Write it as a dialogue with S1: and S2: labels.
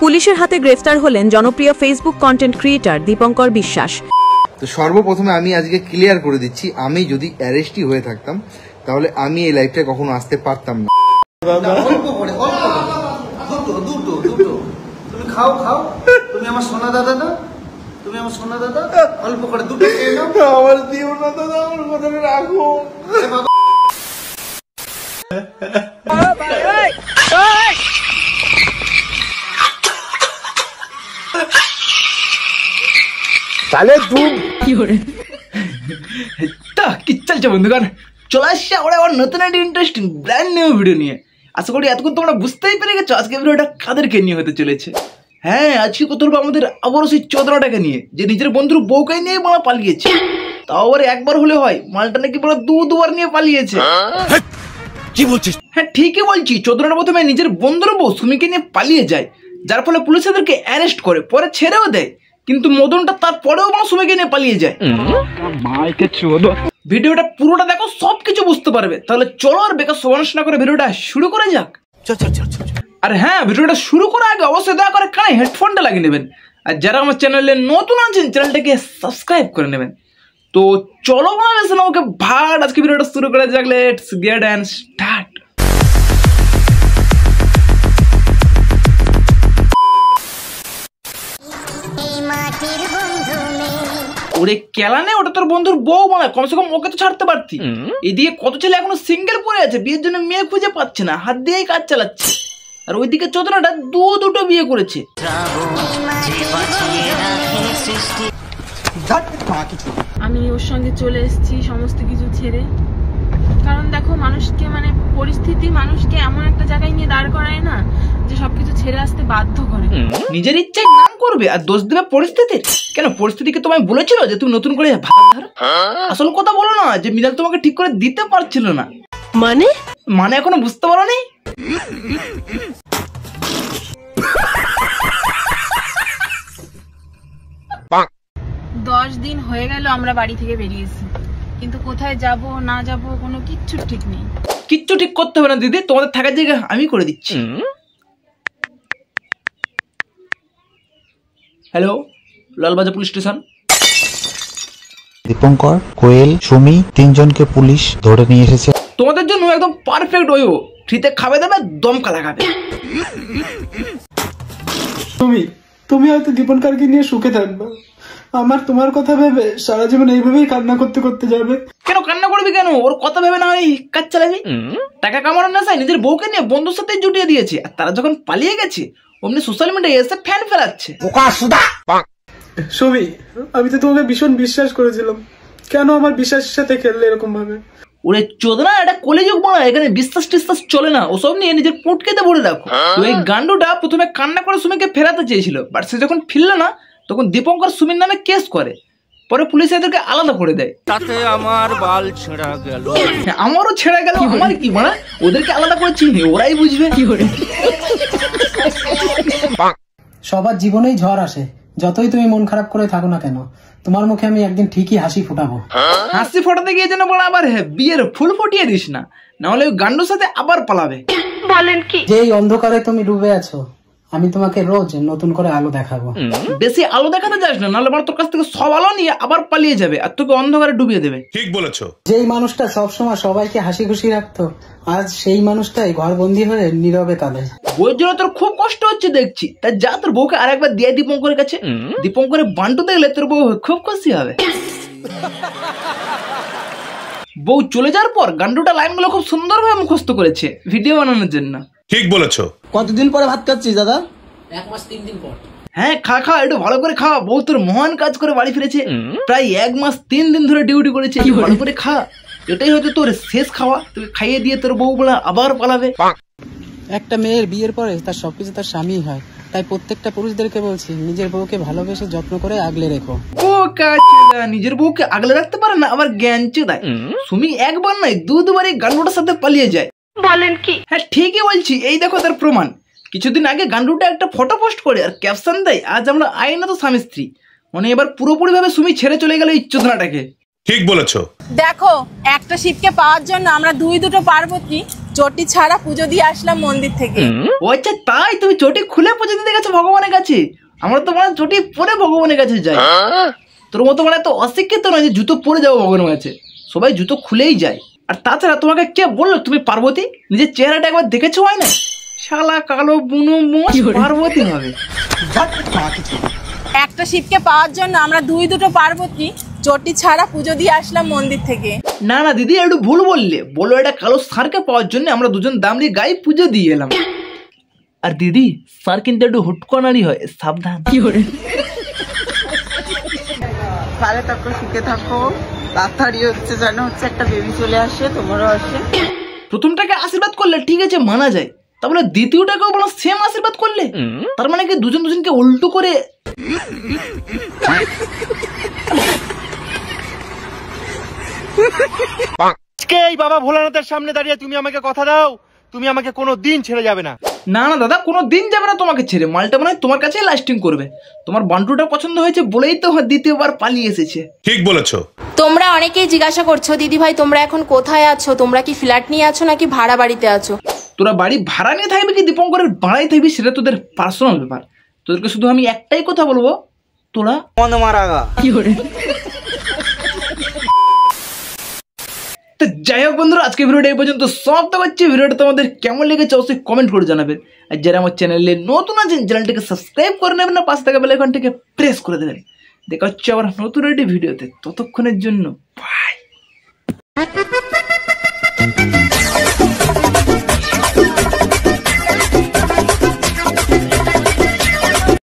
S1: পুলিশের হাতে গ্রেফতার হলেন জনপ্রিয় ফেসবুক কন্টেন্ট ক্রিয়েটর দীপঙ্কর বিশ্বাস।
S2: তো সর্বপ্রথমে আমি আজকে ক্লিয়ার করে দিচ্ছি, আমি যদি অ্যারেস্টই হয়ে থাকতাম তাহলে আমি এই লাইফটায় কখনো আসতে পারতাম না।
S3: তুমি খাও খাও, তুমি আমার সোনা দাদা না, তুমি আমার সোনা দাদা, অল্প করে দুটো খেয়ে নাও। আমার দিও না দাদা, আমার কথাটা রাখো।
S4: তাহলে তুই
S5: কি চলছে বন্ধুগণ, চলে আসছে আমরা আবার নতুন একটা ইন্টারেস্টিং ব্র্যান্ড নিউ ভিডিও নিয়ে। আশা করি এতক্ষণ তোমরা বুঝতেই পেরে গেছো আজকে ভিডিওটা কাদেরকে নিয়ে হতে চলেছে। হ্যাঁ, আজকে কথা বলবো আমাদের আবারও সেই চোদনাটাকে নিয়ে, যে নিজের বন্ধুর বউকে নিয়ে মারা পালিয়েছে। তাও আবার একবার হলে হয়, মালটা নাকি বড় দুবার নিয়ে পালিয়েছে।
S4: কি বলছিস?
S5: হ্যাঁ ঠিকই বলছি, চোদনাটা প্রথমে নিজের বন্ধুর বউ সুমিকে নিয়ে পালিয়ে যায়, যার ফলে পুলিশ এদেরকে অ্যারেস্ট করে, পরে ছেড়েও দেয়। কিন্তু মদনটা তারপরেও সুমিকে নিয়ে পালিয়ে যায়। ভিডিওটা পুরোটা দেখো, সবকিছু বুঝতে পারবে। তাহলে চলো আর বেকার সময় না করে ভিডিওটা শুরু করা যাক। আর হ্যাঁ, ভিডিওটা শুরু করার আগে অবশ্যই দয়া করে কানে হেডফোনটা লাগিয়ে নেবেন। আর যারা আমার চ্যানেলে নতুন আছেন চ্যানেলটাকে সাবস্ক্রাইব করে নেবেন। তো চলো না ওকে ভাট, আজকে ভিডিওটা শুরু করা যাক। Let's get and start. ওরে কেলানে, ওটা তোর বন্ধুর বউ মানে, কমসে কম ওকে তো ছাড়তে পারতি। এদিকে কত ছেলে এখনো সিঙ্গেল পড়ে আছে, বিয়ের জন্য মেয়ে খুঁজে পাচ্ছে না, হাত দিয়েই কাজ চালাচ্ছে। আর ওইদিকে চোদনাটা দুটো বিয়ে করেছে।
S6: আমি ওর সঙ্গে চলে এসেছি সমস্ত কিছু ছেড়ে। কারণ দেখো, মানুষকে মানে পরিস্থিতি মানুষকে এমন একটা জায়গায় নিয়ে দাঁড় করায় না, যে সবকিছু ছেড়ে আসতে বাধ্য করে।
S5: নিজের ইচ্ছায় নাম করবে আর দোষ দেবে পরিস্থিতির। কেন, পরিস্থিতিকে তোমায় বলেছিল যে তুমি নতুন করে ভাত ধরো? আসল কথা বলো না, যে মিজাল তোমাকে ঠিক করে দিতে পারছিল না। মানে এখনো বুঝতে পারো নি?
S6: দশ দিন হয়ে গেল আমরা বাড়ি থেকে বেরিয়েছি, কিন্তু কোথায় যাব না যাব কোনো কিচ্ছু ঠিক নেই।
S5: কিচ্ছু ঠিক করতে হবে না দিদি, তোমাদের থাকার জায়গা আমি করে দিচ্ছি। Hello, Lalbazar police station.
S7: Dipankar, Koyel, Sumi তিনজনকে পুলিশ ধরে নিয়ে এসেছে।
S5: তোমাদের জন্য একদম পারফেক্ট ওই, ফ্রিতে খাবে দেবে, দমকা লাগাবে।
S3: তুমি হয়তো দীপঙ্করকে নিয়ে সুখে থাকবে, আমার তোমার কথা ভেবে সারা জীবন এইভাবেই কান্না করতে করতে যাবে।
S5: কেন কান্না করবি কেন? ওর কথা ভেবে না হয় কাজ চালাবি। টাকা কামানোর নেশায় নিজের বউকে নিয়ে বন্ধুর সাথে জুটিয়ে দিয়েছে, আর তারা যখন পালিয়ে গেছে অমনি সোশ্যাল মিডিয়ায় এসে ফ্যান ফেলাচ্ছে।
S3: সুমি, আমি তো তোমাকে ভীষণ বিশ্বাস করেছিলাম, কেন আমার বিশ্বাসের সাথে খেললে এরকম ভাবে?
S5: ওরে চোদনা, এটা কলিযুগ বলা, এখানে বিশ্বাস টিশ্বাস চলে না, ওসব নিয়ে নিজের পুটকেতে ভরে রাখো। তো এই গান্ডুটা প্রথমে কান্না করে সুমিকে ফেরাতে চেয়েছিল, বাট সে যখন ফিরল না তখন দীপঙ্কর সুমির নামে কেস করে। পরে পুলিশ এদেরকে আলাদা করে দেয়। তাতে আমার বাল ছেঁড়া গেল। আমারও ছেঁড়া গেল, আমার কি মানে, ওদেরকে আলাদা করেছি, ওরাই বুঝবে কি করে।
S8: সবার জীবনেই ঝড় আসে, যতই তুমি মন খারাপ করে থাকো না কেন, তোমার মুখে আমি একদিন ঠিকই হাসি ফোটাবো।
S5: হাসি ফোটাতে গিয়ে যেন বড় আবার বিয়ের ফুল ফুটিয়ে দিস না, নাহলে ওই গান্ডুর সাথে আবার পালাবে। বলেন কি?
S8: যেই অন্ধকারে তুমি ডুবে আছো, আমি তোমাকে রোজ নতুন করে আলো দেখাবো।
S5: বেশি আলো দেখাতে যাস না, নাহলে তোর কাছ থেকে সব আলো নিয়ে আবার পালিয়ে যাবে আর তোকে অন্ধকারে ডুবিয়ে দেবে। ঠিক বলেছো।
S8: যেই মানুষটা সবসময় সবাইকে হাসি খুশি রাখতো, আজ সেই মানুষটাই ঘরবন্দি হয়ে নীরবে কাঁদে।
S5: বইয়ের জন্য তোর খুব কষ্ট হচ্ছে দেখছি, তাই যা তোর বউকে আরেকবার দিয়ে দীপঙ্করের কাছে। দীপঙ্করের বান্টু দেখলে তোর বউ খুব খুশি হবে। বউ চলে যাওয়ার পর গান্ডুটা লাইনগুলো খুব সুন্দরভাবে মুখস্থ করেছে ভিডিও বানানোর জন্য। ঠিক বলেছো।
S8: কতদিন পরে ভাত খাচ্ছিস দাদা?
S6: 1 মাস 3 দিন পর।
S5: হ্যাঁ, খা একটু ভালো করে খা, বউ তোর মহান কাজ করে বাড়ি ফিরেছে। প্রায় 1 মাস 3 দিন ধরে ডিউটি করেছে, ভালো করে খা। এটাই হয়তো তোর শেষ খাওয়া, তোকে খাইয়ে দিয়ে তোর বউ বলা আবার পালাবে।
S8: একটা মেয়ের বিয়ের পরে তার সবকিছু তার স্বামী হয়, তাই প্রত্যেকটা পুরুষদেরকে বলছি, নিজের বউকে ভালোবেসে যত্ন করে আগলে রেখো।
S5: ও কাচুদা, নিজের বউকে আগলে রাখতে পারে না, আবার জ্ঞান চোদায়। সুমি একবার নয় দুবারই গান্ডুটার সাথে পালিয়ে যায়। বলেন কি? হ্যাঁ ঠিকই বলছি, এই দেখো তার প্রমাণ। কিছুদিন আগে গান্ডুটা একটা ফটো পোস্ট করে আর ক্যাপশন দেয়, আজ আমরা আইনত স্বামী স্ত্রী। মানে এবার পুরোপুরি ভাবে সুমি ছেড়ে চলে গেল এই চোদনাটাকে।
S4: ঠিক বলেছো।
S6: দেখো, একটা শিবকে পাওয়ার জন্য আমরা দুটো পার্বতী চটি ছাড়া পুজো দিয়ে আসলাম মন্দির থেকে।
S5: ও আচ্ছা, তাই তুমি চটি খুলে পুজো দিতে গেছো ভগবানের কাছে? আমরা তো মানে চটি পরে ভগবানের কাছে যাই। তোর মতো মানে তো অশিক্ষিত নয় যে জুতো পরে যাবো ভগবানের কাছে, সবাই জুতো খুলেই যায়। আর তাছাড়া তোমাকে কে বললো তুমি পার্বতী? নিজের চেহারাটা একবার দেখেছো হয় না? শালা কালো বুনো মোষ পার্বতী হবে।
S6: একটা শিবকে পাওয়ার জন্য আমরা দুটো পার্বতী চটি ছাড়া পুজো দিয়ে আসলাম মন্দির থেকে।
S5: না না দিদি, একটু ভুল বললে। বলো এটা কালো ষাঁড়কে পাওয়ার জন্য আমরা দুজন দামড়ি গায়ে পুজো দিয়ে এলাম। আর দিদি, ষাঁড় কিন্তু একটু হুটকনারি হয়, সাবধান।
S9: ভালো থাকো, সুখে থাকো, তাড়াতাড়ি হচ্ছে যেন হচ্ছে একটা বেবি চলে আসে, তোমারও আসে।
S5: প্রথমটাকে আশীর্বাদ করলে ঠিক আছে, মানা যায়। তারপরে দ্বিতীয়টাকেও বলো সেম আশীর্বাদ করলে, তার মানে কি দুজন দুজনকে উল্টো করে।
S4: এই বাবা ভোলানাথের সামনে দাঁড়িয়ে তুমি আমাকে কথা দাও, তুমি আমাকে কোনো দিন ছেড়ে যাবে না।
S5: না না দাদা, কোনো দিন যাবে না তোমাকে ছেড়ে। মালটা মানে তোমার কাছে লাস্টিং করবে। তোমার বান্টুটা পছন্দ হয়েছে বলেই তো দ্বিতীয়বার পালিয়ে এসেছে।
S4: ঠিক বলেছো।
S10: তোমরা অনেকেই জিজ্ঞাসা করছো দিদি ভাই তোমরা এখন কোথায় আছো, তোমরা কি ফ্ল্যাট নিয়ে আছো নাকি ভাড়া বাড়িতে আছো?
S5: তোরা বাড়ি ভাড়া নিয়ে থাকবি কি দীপঙ্করের ভাড়াই থাকবি সেটা তোদের পার্সোনাল ব্যাপার। তোদেরকে শুধু আমি একটাই কথা বলবো, তোরা কি করে। তো যাই হোক বন্ধুরা, আজকে ভিডিওটা এই পর্যন্ত সমাপ্ত করছি। ভিডিওটা তোমাদের কেমন লেগেছে অবশ্যই কমেন্ট করে জানাবেন। আর যারা আমার চ্যানেলে নতুন আছেন চ্যানেলটিকে সাবস্ক্রাইব করে নেবেন না, পাশে থাকা বেল আইকনটিকে প্রেস করে দেবেন। দেখা হচ্ছে আবার নতুন একটি ভিডিওতে। ততক্ষণের জন্য